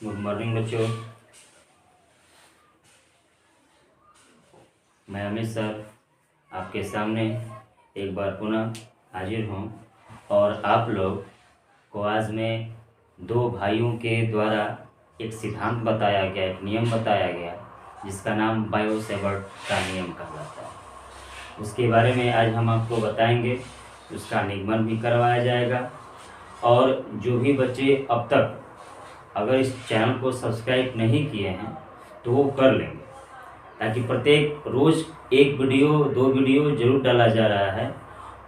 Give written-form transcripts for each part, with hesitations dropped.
Good morning बच्चों। मैं Amit sir आपके सामने एक बार पुनः हाजिर हूँ और आप लोग को आज मैं दो भाइयों के द्वारा एक सिद्धांत बताया गया, एक नियम बताया गया जिसका नाम बायो-सेवर्ट का नियम कहलाता है। उसके बारे में आज हम आपको बताएंगे, उसका निगमन भी करवाया जाएगा और जो भी बच्चे अब तक अगर इस चैनल को सब्सक्राइब नहीं किए हैं तो वो कर लेंगे, ताकि प्रत्येक रोज़ एक वीडियो दो वीडियो जरूर डाला जा रहा है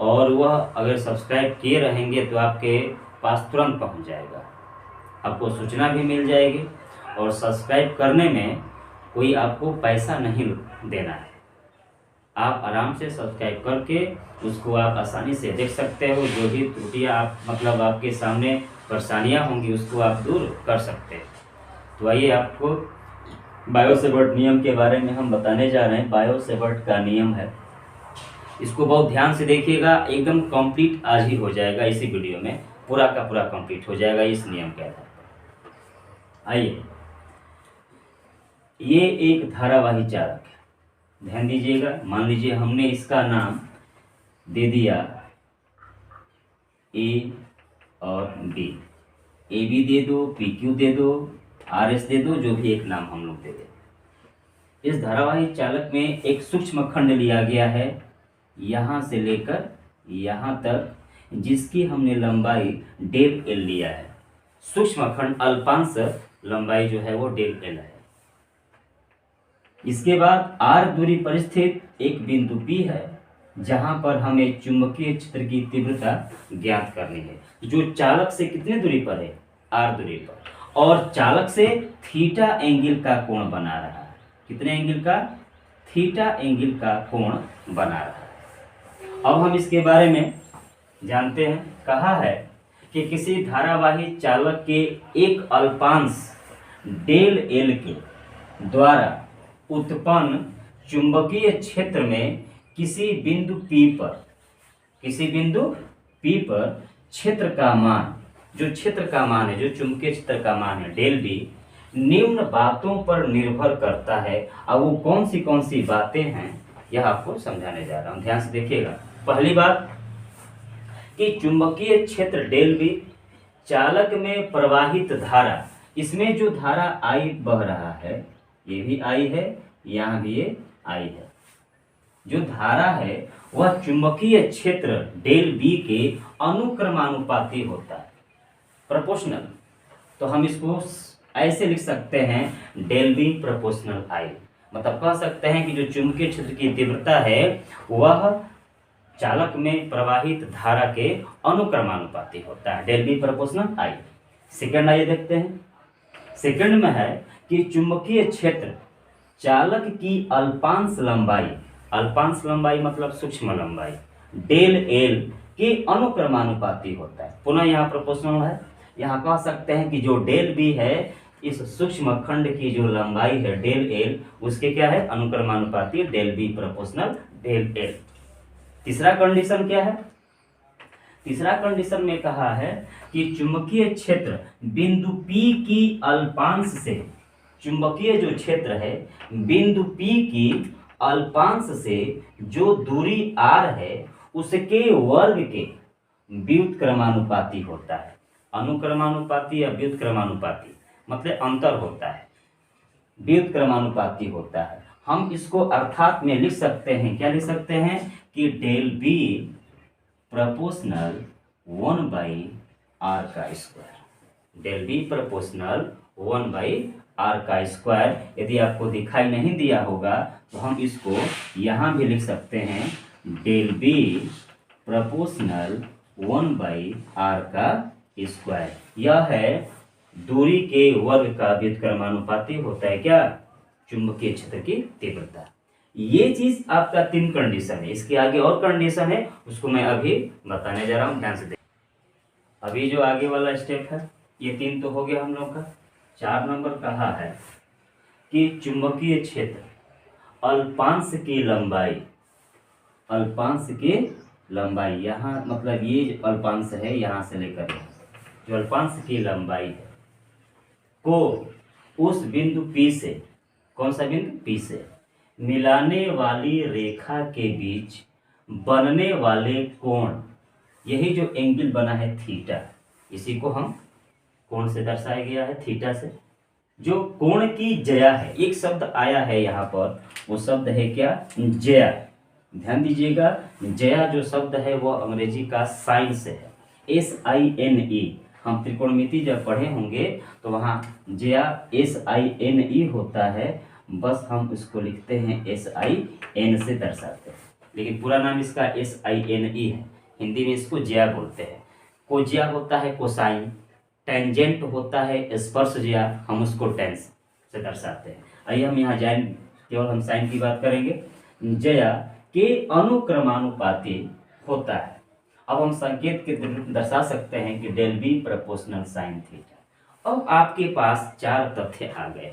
और वह अगर सब्सक्राइब किए रहेंगे तो आपके पास तुरंत पहुंच जाएगा, आपको सूचना भी मिल जाएगी और सब्सक्राइब करने में कोई आपको पैसा नहीं देना है। आप आराम से सब्सक्राइब करके उसको आप आसानी से देख सकते हो। जो भी त्रुटियाँ आपके सामने परेशानियाँ होंगी उसको आप दूर कर सकते हैं। तो आइए आपको बायो-सेवर्ट नियम के बारे में हम बताने जा रहे हैं। बायो-सेवर्ट का नियम है, इसको बहुत ध्यान से देखिएगा, एकदम कंप्लीट आज ही हो जाएगा। इसी वीडियो में पूरा का पूरा कंप्लीट हो जाएगा इस नियम के आधार पर। आइए, ये एक धारावाही चालक है, ध्यान दीजिएगा। मान लीजिए हमने इसका नाम दे दिया ए और बी, ए बी दे दो, पी क्यू दे दो, आर एस दे दो, जो भी एक नाम हम लोग दे दें। इस धारावाही चालक में एक सूक्ष्म खंड लिया गया है यहाँ से लेकर यहाँ तक, जिसकी हमने लंबाई डेल एल लिया है। सूक्ष्म खंड अल्पांश लंबाई जो है वो डेल एल है। इसके बाद आर दूरी पर स्थित एक बिंदु पी है जहां पर हमें चुंबकीय क्षेत्र की तीव्रता ज्ञात करनी है, जो चालक से कितने दूरी पर है, आर दूरी पर, और चालक से थीटा एंगल का कोण बना रहा है। कितने एंगल का? थीटा एंगल का कोण बना रहा है। अब हम इसके बारे में जानते हैं। कहा है कि किसी धारावाही चालक के एक अल्पांश डेल एल के द्वारा उत्पन्न चुंबकीय क्षेत्र में किसी बिंदु P पर क्षेत्र का मान, जो क्षेत्र का मान है, जो चुंबकीय क्षेत्र का मान है डेल बी, निम्न बातों पर निर्भर करता है। अब वो कौन सी बातें हैं यह आपको समझाने जा रहा हूं, ध्यान से देखिएगा। पहली बात कि चुंबकीय क्षेत्र डेल बी, चालक में प्रवाहित धारा, इसमें जो धारा आई बह रहा है, ये भी आई है, यहाँ भी ये आई है। जो धारा है वह चुंबकीय क्षेत्र डेल बी के अनुक्रमानुपाती होता है, प्रोपोर्शनल। तो हम इसको ऐसे लिख सकते हैं, डेल बी प्रोपोर्शनल आई। मतलब कह सकते हैं कि जो चुंबकीय क्षेत्र की तीव्रता है वह चालक में प्रवाहित धारा के अनुक्रमानुपाती होता है, डेल बी प्रोपोर्शनल आई। सेकंड आइए देखते हैं। सेकंड में है कि चुंबकीय क्षेत्र चालक की अल्पांश लंबाई मतलब सूक्ष्म लंबाई डेल एल के अनुक्रमानुपाती होता है। पुनः यहाँ प्रोपोर्शनल है। यहाँ कह सकते हैं कि जो डेल बी है, इस सूक्ष्म खंड की जो लंबाई है डेल एल, उसके क्या है, अनुक्रमानुपाती, del B proportional del L. तीसरा कंडीशन क्या है? तीसरा कंडीशन में कहा है कि चुंबकीय क्षेत्र बिंदु P की अल्पांश से, चुंबकीय जो क्षेत्र है बिंदु P की अल्पांश से जो दूरी r है उसके वर्ग के व्युत्क्रमानुपाती होता है। अनुक्रमानुपाती या व्युत्क्रमानुपाती मतलब अंतर होता है, व्युत्क्रमानुपाती होता है। हम इसको अर्थात में लिख सकते हैं, क्या लिख सकते हैं कि डेल बी प्रोपोर्शनल 1/r का square, del B proportional 1/r का स्क्वायर। यदि आपको दिखाई नहीं दिया होगा तो हम इसको यहाँ भी लिख सकते हैं, डेल बी प्रोपोर्शनल 1/r का स्क्वायर। यह है दूरी के वर्ग का व्युत्क्रमानुपाती होता है क्या, चुंबकीय क्षेत्र की तीव्रता। ये चीज आपका 3 कंडीशन है। इसके आगे और कंडीशन है, उसको मैं अभी बताने जा रहा हूँ, ध्यान से देख। अभी जो आगे वाला स्टेप है, ये 3 तो हो गया हम लोग का। 4 नंबर कहा है कि चुंबकीय क्षेत्र अल्पांश की लंबाई, यहाँ मतलब ये अल्पांश है, यहाँ से लेकर जो अल्पांश की लंबाई है को उस बिंदु P से, कौन सा बिंदु P से मिलाने वाली रेखा के बीच बनने वाले कोण, यही जो एंगल बना है थीटा, इसी को हम कोण से दर्शाया गया है, थीटा से। जो कोण की ज्या है, एक शब्द आया है यहाँ पर, वो शब्द है क्या, ज्या। ध्यान दीजिएगा, ज्या जो शब्द है वो अंग्रेजी का साइन से है, SINE। हम त्रिकोणमिति जब पढ़े होंगे तो वहाँ ज्या SINE होता है, बस हम इसको लिखते हैं SIN से दर्शाते हैं, लेकिन पूरा नाम इसका SINE है। हिंदी में इसको ज्या बोलते हैं। कोज्या होता है कोसाइन, टेंजेंट होता है स्पर्श ज्या, हम उसको टेंस से दर्शाते हैं। आइए हम यहाँ जाइन, केवल हम साइन की बात करेंगे। ज्या के अनुक्रमानुपाती होता है। अब हम संकेत के दर्शा सकते हैं कि del B proportional sine theta. अब आपके पास चार तथ्य आ गए।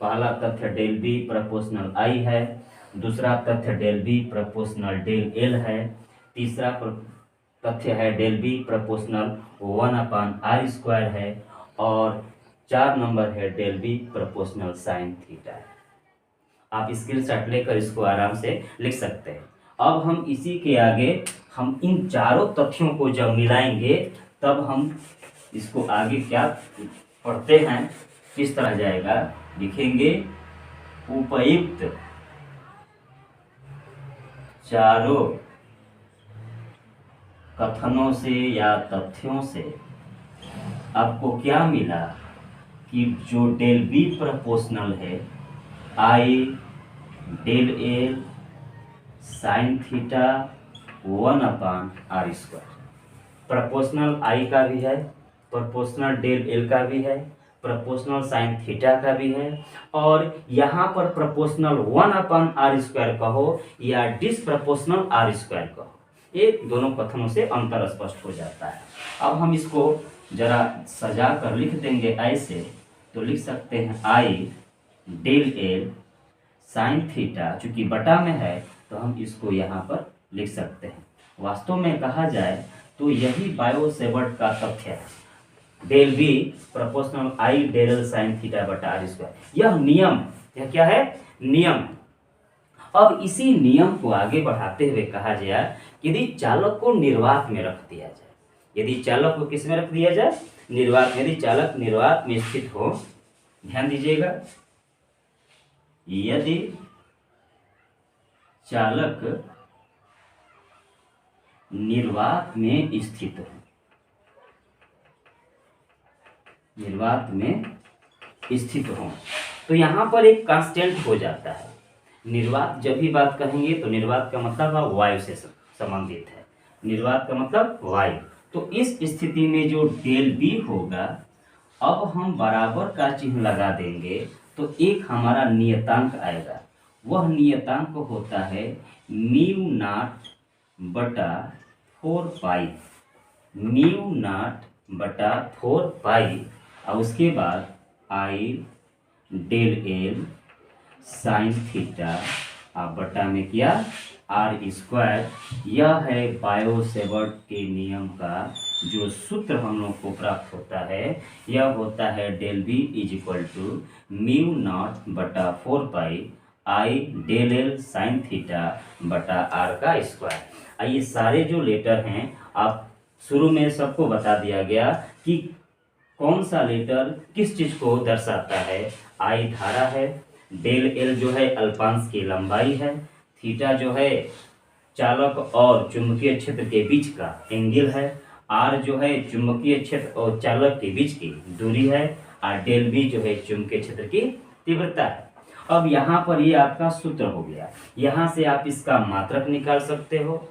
पहला तथ्य डेल बी प्रोपोर्शनल आई है, दूसरा तथ्य del B proportional del L है, तीसरा तथ्य है डेल बी प्रोपोर्शनल 1/r² है, और 4 नंबर है del B proportional sine theta है। आप स्क्रीनशॉट लेकर इसको आराम से लिख सकते हैं। अब हम इसी के आगे हम इन चारों तथ्यों को जब मिलाएंगे तब हम इसको आगे क्या पढ़ते हैं, किस तरह जाएगा, लिखेंगे उपयुक्त चारों कथनों से या तथ्यों से आपको क्या मिला कि जो डेल बी प्रोपोर्शनल है I del L sine theta 1/r²। Proportional I का भी है, प्रोपोर्शनल डेल एल का भी है, प्रोपोर्शनल साइन थीटा का भी है, और यहाँ पर प्रोपोर्शनल 1/r² कहो या डिसप्रोपोर्शनल r² कहो, ये दोनों कथनों से अंतर स्पष्ट हो जाता है। अब हम इसको जरा सजा कर लिख देंगे ऐसे, तो लिख सकते हैं आई डेल एल साइन थीटा, चूंकि बटा में है तो हम इसको यहाँ पर लिख सकते हैं। वास्तव में कहा जाए तो यही बायो सेवर्ट का तथ्य है, डेल बी प्रोपोर्शनल आई डेल एल साइन थीटा बटा r²। यह नियम, यह क्या है, नियम। अब इसी नियम को आगे बढ़ाते हुए कहा गया यदि चालक को निर्वात में रख दिया जाए, यदि चालक को किस में रख दिया जाए, निर्वात में। यदि चालक निर्वात में स्थित हो, ध्यान दीजिएगा, यदि चालक निर्वात में स्थित हो, निर्वात में स्थित हो, तो यहां पर एक कांस्टेंट हो जाता है। निर्वात जब भी बात कहेंगे तो निर्वात का मतलब वायु से संबंधित है, निर्वात का मतलब वायु। तो इस स्थिति में जो डेल बी होगा, अब हम बराबर का चिन्ह लगा देंगे तो एक हमारा नियतांक आएगा। वह नियतांक होता है म्यू नॉट बटा 4 म्यू नॉट बटा 4 और उसके बाद आई डेल एल साइन थीटा बटा में क्या r²। यह है बायो सेवर्ट के नियम का जो सूत्र हम लोग को प्राप्त होता है, यह होता है del B is equal to mu naught बटा 4 I del L sine theta बटा r²। ये सारे जो लेटर हैं, आप शुरू में सबको बता दिया गया कि कौन सा लेटर किस चीज को दर्शाता है। आई धारा है, डेल एल जो है अल्पांश की लंबाई है, थीटा जो है चालक और चुंबकीय क्षेत्र के बीच का एंगल है, आर जो है चुंबकीय क्षेत्र और चालक के बीच की दूरी है, और डेल बी जो है चुंबकीय क्षेत्र की तीव्रता है। अब यहाँ पर ये आपका सूत्र हो गया। यहाँ से आप इसका मात्रक निकाल सकते हो,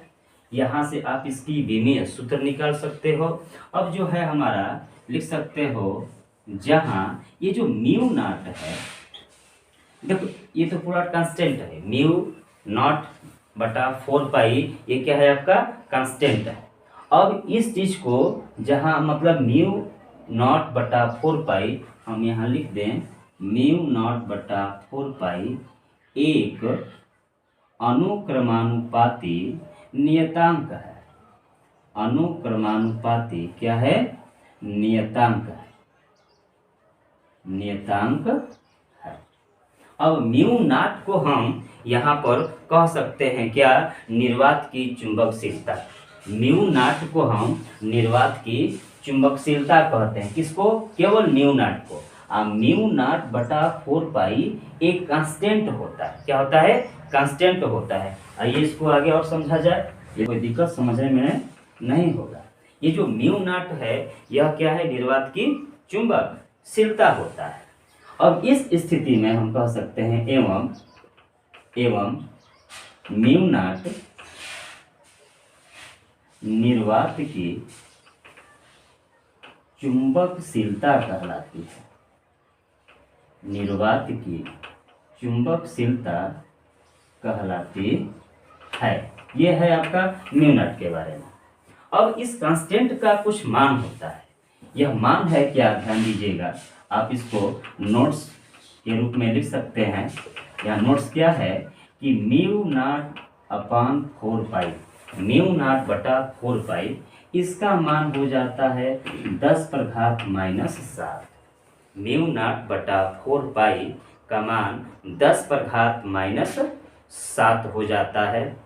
यहाँ से आप इसकी विमीय सूत्र निकाल सकते हो। अब जो है हमारा लिख सकते हो, जहाँ ये जो म्यू नॉट है, देखो ये तो पूरा कांस्टेंट है, म्यू नॉट बटा 4 ये क्या है आपका कांस्टेंट है। अब इस चीज को जहाँ मतलब म्यू नॉट बटा 4 हम यहाँ लिख दें, म्यू नॉट बटा 4 एक अनुक्रमानुपाती नियतांक है। अनुक्रमानुपाती क्या है, नियतांक है। नियतांक है। अब म्यू नॉट को हम यहाँ पर कह सकते हैं क्या, निर्वात की चुंबकशीलता। म्यू नॉट को हम निर्वात की चुंबकशीलता कहते हैं। किसको? केवल म्यू नॉट को। म्यू नॉट बटा 4 पाई एक कांस्टेंट होता है। क्या होता है? कांस्टेंट होता है। आइए इसको आगे और समझा जाए, ये कोई दिक्कत समझने में नहीं होगा। ये जो म्यू नॉट है यह क्या है? निर्वात की चुंबकशीलता होता है। अब इस स्थिति में हम कह सकते हैं एवं म्यू नॉट निर्वात की चुंबकशीलता कहलाती है। निर्वात की चुंबकशीलता कहलाती है। यह है आपका म्यू नॉट के बारे में। अब इस कांस्टेंट का कुछ मान होता है। यह मान है क्या? ध्यान दीजिएगा, आप इसको नोट्स के रूप में लिख सकते हैं। यह नोट्स क्या है कि म्यू नॉट अपान 4 पाई, म्यू नॉट बटा 4 पाई, इसका मान हो जाता है 10⁻⁻7। म्यू नॉट बटा 4 पाई का मान 10⁻⁻7 हो जाता है।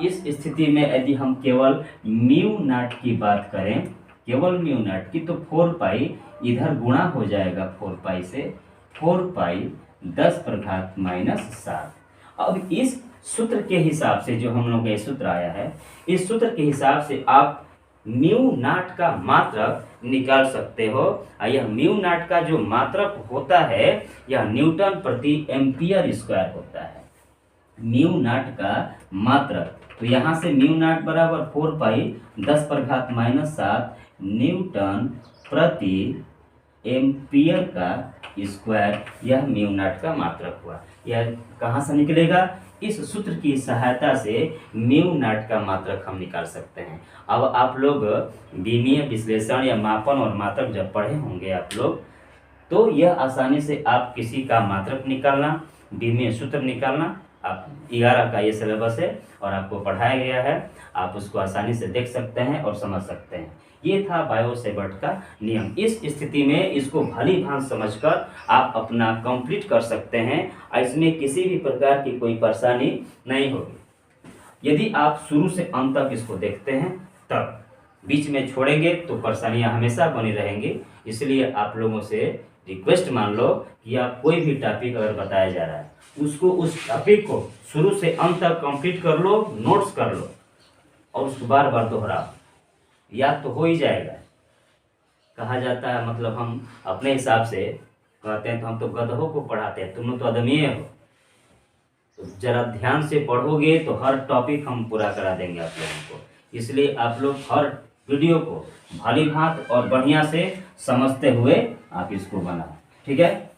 इस स्थिति में यदि हम केवल म्यू नॉट की बात करें, केवल म्यू नॉट की, तो 4 पाई इधर गुणा हो जाएगा 4 पाई से, 4 पाई 10⁻⁻7। अब इस सूत्र के हिसाब से, जो हम लोग का सूत्र आया है, इस सूत्र के हिसाब से आप म्यू नॉट का मात्रक निकाल सकते हो। यह म्यू नॉट का जो मात्रक होता है यह न्यूटन प्रति एम्पियर स्क्वायर होता है। म्यू नॉट का मात्रक, तो यहाँ से म्यू नॉट बराबर 4 पाई 10⁻⁻7 न्यूटन प्रति एम्पियर का स्क्वायर, यह म्यू नॉट का मात्रक हुआ। यह कहाँ से निकलेगा? इस सूत्र की सहायता से म्यू नॉट का मात्रक हम निकाल सकते हैं। अब आप लोग विमीय विश्लेषण या मापन और मात्रक जब पढ़े होंगे आप लोग, तो यह आसानी से आप किसी का मात्रक निकालना, विमीय सूत्र निकालना, आप 11 का ये सिलेबस है और आपको पढ़ाया गया है, आप उसको आसानी से देख सकते हैं और समझ सकते हैं। ये था बायो सेवर्ट का नियम। इस स्थिति में इसको भली भांति समझकर आप अपना कंप्लीट कर सकते हैं। इसमें किसी भी प्रकार की कोई परेशानी नहीं होगी। यदि आप शुरू से अंत तक इसको देखते हैं, तब बीच में छोड़ेंगे तो परेशानियां हमेशा बनी रहेंगी। इसलिए आप लोगों से रिक्वेस्ट मान लो कि आप कोई भी टॉपिक अगर बताया जा रहा है, उसको, उस टॉपिक को शुरू से अंत तक कंप्लीट कर लो, नोट्स कर लो और उसको बार बार दोहराओ, याद तो हो ही जाएगा। कहा जाता है, मतलब हम अपने हिसाब से कहते हैं तो हम तो गधों को पढ़ाते हैं, तुम लोग तो अदमीय हो। तो जरा ध्यान से पढ़ोगे तो हर टॉपिक हम पूरा करा देंगे आप लोगों को। इसलिए आप लोग हर वीडियो को भली भांति और बढ़िया से समझते हुए आप इसको बनाओ, ठीक है।